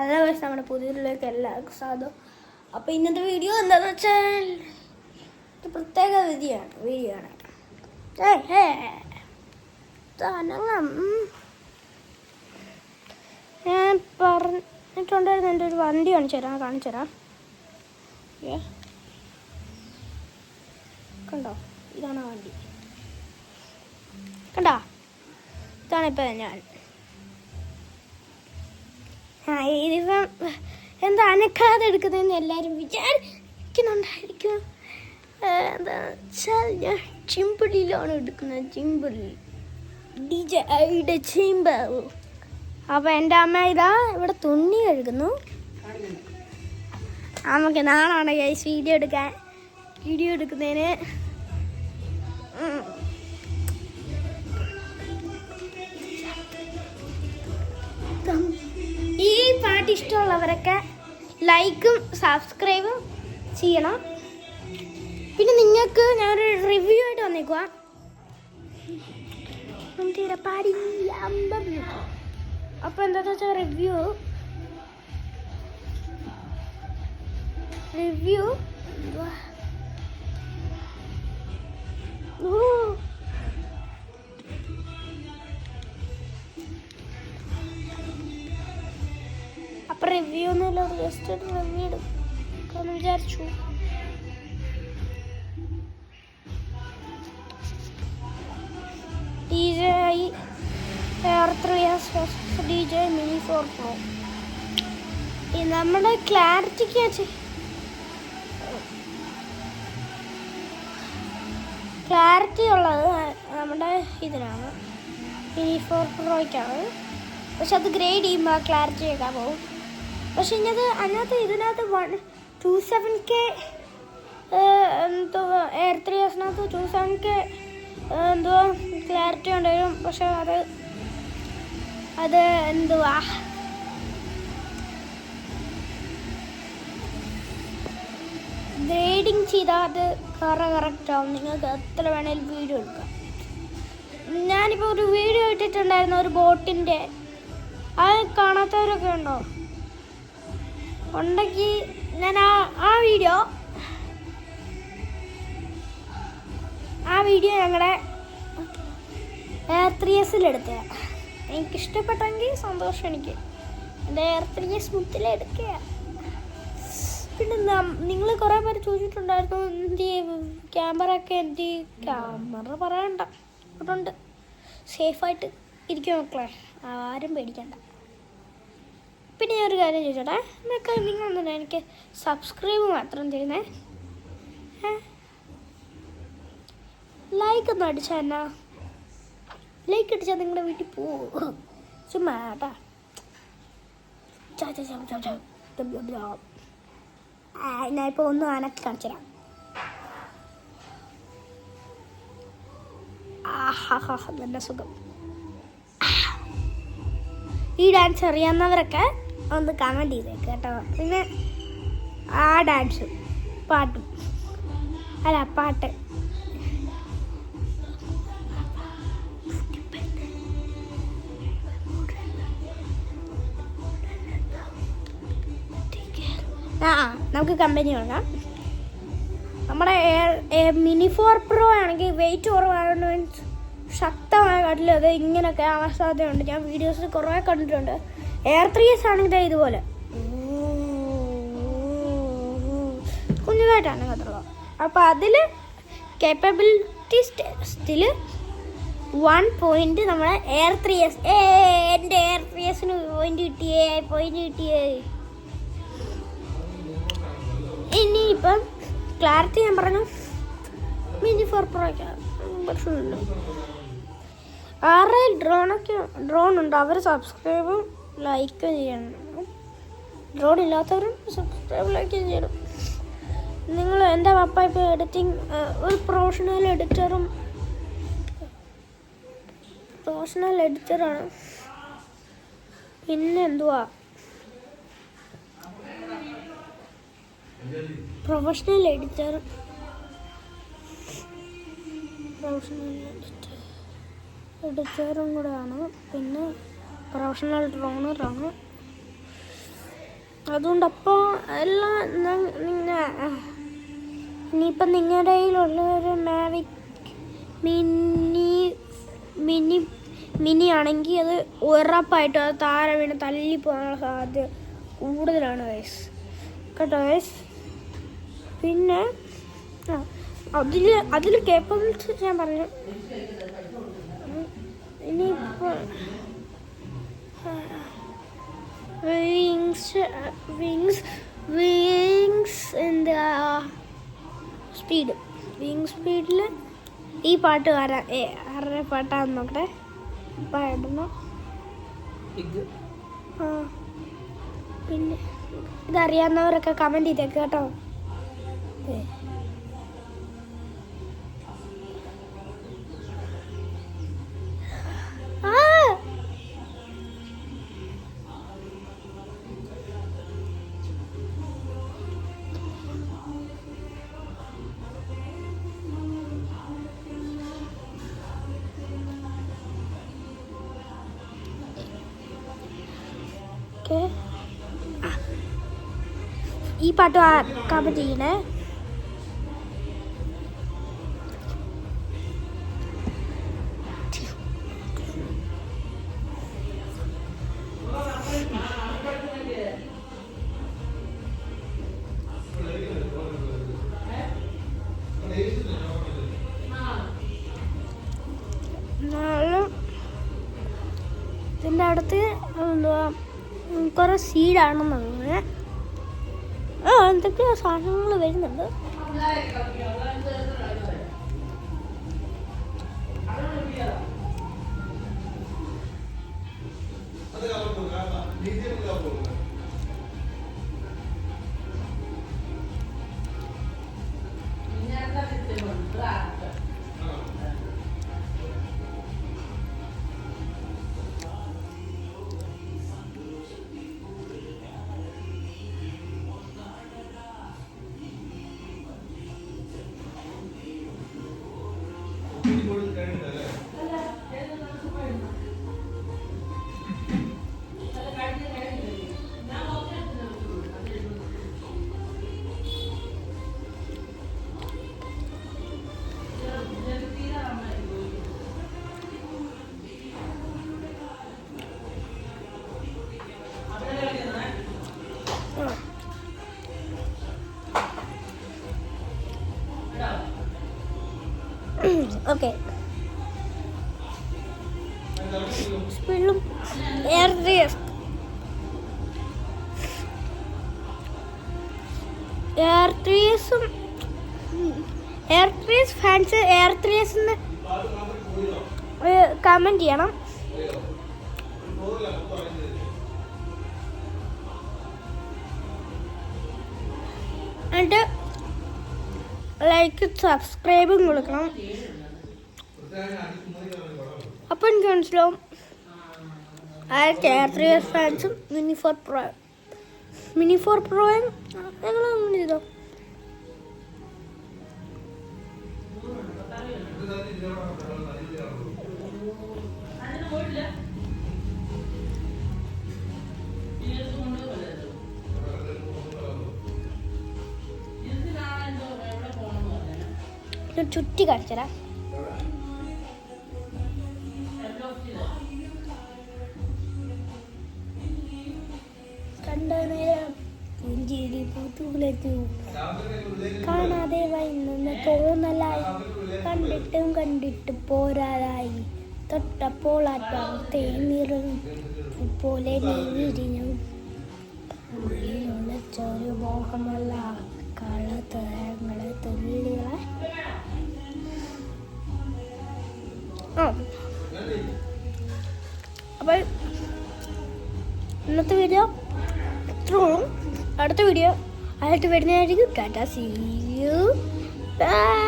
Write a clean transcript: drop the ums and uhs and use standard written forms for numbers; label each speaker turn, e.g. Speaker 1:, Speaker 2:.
Speaker 1: Hello guys, നമ്മുടെ പുതിയതിലേക്ക് എല്ലാവർക്കും സ്വാഗതം. അപ്പോൾ ഇന്നത്തെ വീഡിയോ എന്താണെന്ന് വെച്ചാൽ ഒരു പ്രത്യേക വീഡിയോ ആണ്. ഞാൻ പറഞ്ഞിട്ടുണ്ടായിരുന്നു എൻ്റെ ഒരു വണ്ടി കാണിച്ചു തരാം. കണ്ടോ, ഇതാണ് ആ വണ്ടി. കണ്ടോ, ഇതാണിപ്പോൾ ഞാൻ. ഇതിപ്പം എന്താ അനക്കാതെ എടുക്കുന്നതെന്ന് എല്ലാവരും വിചാരിക്കുന്നുണ്ടായിരിക്കും. എന്താ വെച്ചാൽ ഞാൻ ചിമ്പിളിയിലാണ് എടുക്കുന്നത്. ചിമ്പിളി ഡിജയുടെ ചിമ്പിൾ. അപ്പോൾ എൻ്റെ അമ്മ ഇതാ ഇവിടെ തുണി കഴുകുന്നു. നമുക്ക് നാളാണ് ഗൈസ് വീഡിയോ എടുക്കുന്നതിന്. ഈ പാട്ട് ഇഷ്ടമുള്ളവരൊക്കെ ലൈക്കും സബ്സ്ക്രൈബും ചെയ്യണം. പിന്നെ നിങ്ങൾക്ക് ഞാനൊരു റിവ്യൂ ആയിട്ട് വന്നേക്കുക. അപ്പോൾ എന്താണെന്ന് വെച്ചാൽ റിവ്യൂ അപ്പം റിവ്യൂ ഒന്നുമില്ല, ജസ്റ്റ് ഒരു റിവ്യൂ എടുക്കാമെന്ന് വിചാരിച്ചു. DJI Air 3s DJI Mini 4 Pro. നമ്മുടെ ക്ലാരിറ്റി ഉള്ളത് നമ്മുടെ ഇതിനാണ്, Mini 4 Proയ്ക്കാണ്. പക്ഷെ അത് ഗ്രേഡ് ചെയ്യുമ്പോൾ ക്ലാരിറ്റി ഒക്കെ പോകും. പക്ഷെ ഇതിനകത്ത് 27K എന്തോ Air 3s 27K എന്തോ ക്ലാരിറ്റി ഉണ്ടായിരുന്നു. പക്ഷെ അത് എന്തുവാ ഗ്രേഡിങ് ചെയ്താൽ അത് കറക്റ്റ് ആവും. നിങ്ങൾക്ക് എത്ര വേണേലും വീഡിയോ എടുക്കാം. ഞാനിപ്പോൾ ഒരു വീഡിയോ ഇട്ടിട്ടുണ്ടായിരുന്നു ഒരു ബോട്ടിൻ്റെ. അത് കാണാത്തവരൊക്കെ ഉണ്ടോ? ഉണ്ടെങ്കിൽ ഞാൻ ആ വീഡിയോ ഞങ്ങളുടെ Air 3s എടുക്കുക. എനിക്കിഷ്ടപ്പെട്ടെങ്കിൽ സന്തോഷം. എനിക്ക് എൻ്റെ Air 3s മുത്തിലെടുക്കുക. പിന്നെ നിങ്ങൾ കുറേ പേര് ചോദിച്ചിട്ടുണ്ടായിരുന്നു ക്യാമറ പറയണ്ട, അതുകൊണ്ട് സേഫായിട്ട് ഇരിക്കും മക്കളെ, ആരും പേടിക്കണ്ട. പിന്നെ ഞാൻ ഒരു കാര്യം ചോദിച്ചോട്ടെ, നിങ്ങളൊന്നും എനിക്ക് സബ്സ്ക്രൈബ് മാത്രം ചെയ്യുന്നേ. ലൈക്ക് ഒന്ന് അടിച്ചാൽ എന്നാ, ലൈക്ക് അടിച്ചാൽ നിങ്ങളുടെ വീട്ടിൽ പോവും. ചുമ്മാ കേട്ടാ. ഞാൻ ഇപ്പോൾ ഒന്ന് അനക്ക് കാണിച്ചു തരാം. നല്ല സുഖം. ഈ ഡാൻസ് അറിയാവുന്നവരൊക്കെ ഒന്ന് കമൻറ്റ് ചെയ്തേക്ക് കേട്ടോ. പിന്നെ ആ ഡാൻസും പാട്ട് നമുക്ക് കമ്പനി കൊടുക്കാം. നമ്മുടെ Mini 4 Pro ആണെങ്കിൽ വെയിറ്റ് കുറവായതുകൊണ്ട് മീൻസ് ശക്തമായ കാട്ടിൽ അത് ഇങ്ങനെയൊക്കെ ആവാൻ സാധ്യതയുണ്ട്. ഞാൻ വീഡിയോസിൽ കുറേ കണ്ടിട്ടുണ്ട്. Air 3s ആണെങ്കിൽ ഇതുപോലെ കുഞ്ഞതായിട്ടാണ് കത്തുള്ളത്. അപ്പോൾ അതിൽ കേപ്പബിലിറ്റി ടെസ്റ്റിൽ 1 പോയിന്റ് നമ്മുടെ Air 3s. എൻ്റെ Air 3sന് പോയിന്റ് കിട്ടിയേ. ഇനിയിപ്പം ക്ലാരിറ്റി ഞാൻ പറഞ്ഞു Mini 4 Proയ്ക്കാണ് പ്രശ്നമില്ല. ആരുടെ ഡ്രോൺ ഉണ്ട് അവർ സബ്സ്ക്രൈബും ലൈക്ക് ചെയ്യണം. ഡ്രോൺ ഇല്ലാത്തവരും സബ്സ്ക്രൈബ് ലൈക്ക് ചെയ്യണം. നിങ്ങൾ എൻ്റെ പപ്പ ഇപ്പോൾ എഡിറ്റിംഗ് ഒരു പ്രൊഫഷണൽ എഡിറ്ററാണ്. പിന്നെ എന്തുവാ പ്രൊഫഷണൽ എഡിറ്ററും കൂടെയാണ്. പിന്നെ പ്രൊഫഷണൽ ഡ്രോണറാണ്. അതുകൊണ്ട് അപ്പോൾ എല്ലാം ഇനിയിപ്പം നിങ്ങളുടെ കയ്യിലുള്ളൊരു മാവിക് മിനി ആണെങ്കിൽ അത് ഉറപ്പായിട്ടും അത് താഴെ വീണ് തല്ലി പോകാനുള്ള സാധ്യത കൂടുതലാണ് ഗൈസ് കേട്ടോ ഗൈസ്. പിന്നെ അതിൽ കേപ്പബിൾസ് ഞാൻ പറഞ്ഞു. ഇനിയിപ്പോൾ വിങ്സ് എന്താ സ്പീഡിൽ ഈ പാട്ട് ആരുടെ പാട്ടാന്ന് നോക്കട്ടെ. പാടണം. പിന്നെ ഇതറിയാവുന്നവരൊക്കെ കമൻറ്റ് ചെയ്തേക്ക് കേട്ടോ. ഈ പാട്ട് കമൻറ്റ് ചെയ്യണേ. ഇതിൻ്റെ അടുത്ത് എന്തുവാ കുറേ സീഡാണെന്ന് അങ്ങനെ എന്തൊക്കെയോ സാധനങ്ങൾ വരുന്നുണ്ട്. ഓക്കെ, സ്പീഡിലും എയർ3എസ് ഫാൻസ് എയർ3എസ് കമൻറ്റ് ചെയ്യണം. എന്നിട്ട് ലൈക്ക് സബ്സ്ക്രൈബും കൊടുക്കണം. അപ്പം എനിക്ക് മനസ്സിലാവും എയർ3എസ് ഫാൻസും മിനി ഫോർ പ്രോയും ഞങ്ങൾ അങ്ങനെ ചെയ്തോ. ചുറ്റി കാണിച്ചരാ. കണ്ട നേരം പുഞ്ചിരി പൂത്തുലച്ചു കാണാതെ വൈകുന്ന തോന്നലായി കണ്ടിട്ടും പോരാതായി തൊട്ടപ്പോൾ തേനിറും പോലെ നീ വിരിഞ്ഞു ഉള്ളിലൊളിച്ചൊരു മോഹമല്ല കളത്തരങ്ങളെ തുള്ളികളെ. അപ്പോൾ ഇന്നത്തെ വീഡിയോ ഇത്രയും. അടുത്ത വീഡിയോ ആയിട്ട് വരുന്നതായിരിക്കും. Ta-ta, see you, by.